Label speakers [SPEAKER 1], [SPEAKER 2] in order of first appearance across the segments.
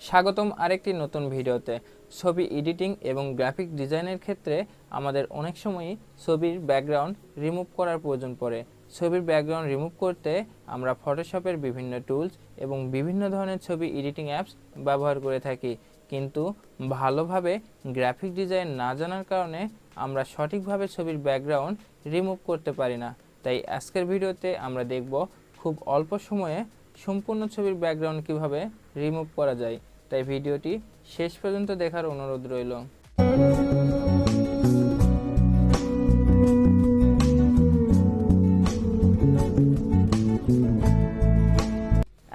[SPEAKER 1] স্বাগতম আরেকটি নতুন ভিডিওতে। ছবি এডিটিং এবং গ্রাফিক ডিজাইনের ক্ষেত্রে আমাদের অনেক সময়ই ছবির ব্যাকগ্রাউন্ড রিমুভ করার প্রয়োজন পড়ে। ছবির ব্যাকগ্রাউন্ড রিমুভ করতে আমরা ফটোশপের বিভিন্ন টুলস এবং বিভিন্ন ধরনের ছবি এডিটিং অ্যাপস ব্যবহার করে থাকি, কিন্তু ভালোভাবে গ্রাফিক ডিজাইন না জানার কারণে আমরা সঠিকভাবে ছবির ব্যাকগ্রাউন্ড রিমুভ করতে পারি না। তাই আজকের ভিডিওতে আমরা দেখব খুব অল্প সময়ে সম্পূর্ণ ছবির ব্যাকগ্রাউন্ড কিভাবে রিমুভ করা যায়। তাই ভিডিওটি শেষ পর্যন্ত দেখার অনুরোধ রইল।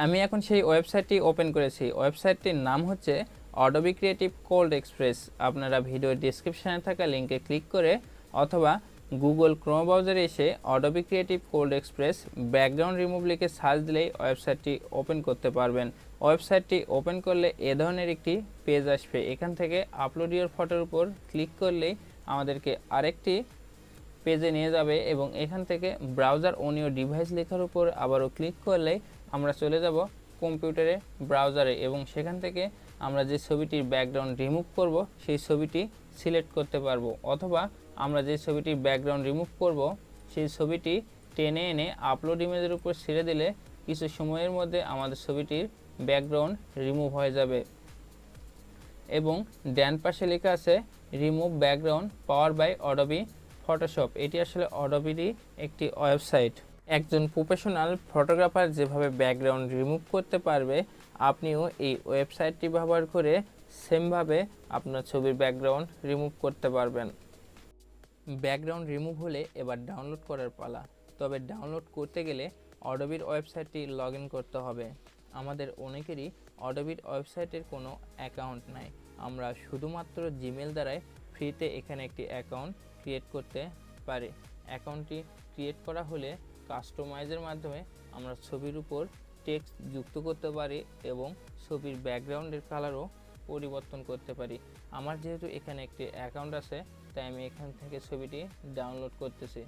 [SPEAKER 1] আমি এখন সেই ওয়েবসাইটটি ওপেন করেছি। ওয়েবসাইটটির নাম হচ্ছে Adobe Creative Cold Express। আপনারা ভিডিওর ডেসক্রিপশনে থাকা লিঙ্কে ক্লিক করে অথবা গুগল ক্রোম ব্রাউজারে এসে Adobe Creative Cold Express background remove লিখে সার্চ দিলেই ওয়েবসাইটটি ওপেন করতে পারবেন। ওয়েবসাইটটি ওপেন করলে এ ধরনের একটি পেজ আসবে। এখান থেকে আপলোড ইওর ফটোর উপর ক্লিক করলেই আমাদেরকে আরেকটি পেজে নিয়ে যাবে এবং এখান থেকে ব্রাউজার অন ইওর ডিভাইস লেখার উপর আবারও ক্লিক করলেই আমরা চলে যাব কম্পিউটারে ব্রাউজারে এবং সেখান থেকে আমরা যে ছবিটির ব্যাকগ্রাউন্ড রিমুভ করব সেই ছবিটি সিলেক্ট করতে পারবো, অথবা আমরা যে ছবিটির ব্যাকগ্রাউন্ড রিমুভ করব সেই ছবিটি টেনে এনে আপলোড ইমেজের উপর ছেড়ে দিলে কিছু সময়ের মধ্যে আমাদের ছবিটির ব্যাকগ্রাউন্ড রিমুভ হয়ে যাবে। এবং ডান পাশে লেখা আছে remove background power by Adobe Photoshop. এটি আসলে অডোবিরই একটি ওয়েবসাইট। একজন প্রফেশনাল ফটোগ্রাফার যেভাবে ব্যাকগ্রাউন্ড রিমুভ করতে পারবে, আপনিও এই ওয়েবসাইটটি ব্যবহার করে সেমভাবে আপনার ছবির ব্যাকগ্রাউন্ড রিমুভ করতে পারবেন। ব্যাকগ্রাউন্ড রিমুভ হলে এবার ডাউনলোড করার পালা। তবে ডাউনলোড করতে গেলে অডোবির ওয়েবসাইটটি লগ ইন করতে হবে। আমাদের অনেকেরই অডোবির ওয়েবসাইটের কোনো অ্যাকাউন্ট নাই। আমরা শুধুমাত্র জিমেল দ্বারাই ফ্রিতে এখানে একটি অ্যাকাউন্ট ক্রিয়েট করতে পারি। অ্যাকাউন্টটি ক্রিয়েট করা হলে কাস্টমাইজের মাধ্যমে আমরা ছবির উপর টেক্সট যুক্ত করতে পারি এবং ছবির ব্যাকগ্রাউন্ডের কালারও পরিবর্তন করতে পারি। আমার যেহেতু এখানে একটি অ্যাকাউন্ট আছে, তাই আমি এখান থেকে ছবিটি ডাউনলোড করতেছি।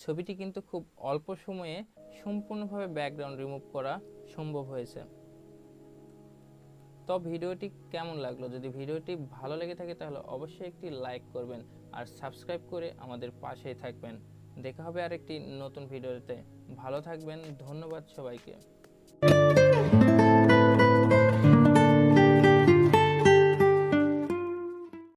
[SPEAKER 1] ছবিটি কিন্তু খুব অল্প সময়ে সম্পূর্ণভাবে ব্যাকগ্রাউন্ড রিমুভ করা সম্ভব হয়েছে। তো ভিডিওটি কেমন লাগলো? যদি ভিডিওটি ভালো লেগে থাকে তাহলে অবশ্যই একটি লাইক করবেন আর সাবস্ক্রাইব করে আমাদের পাশেই থাকবেন। দেখা হবে আরেকটি নতুন ভিডিওতে। ভালো থাকবেন। ধন্যবাদ সবাইকে।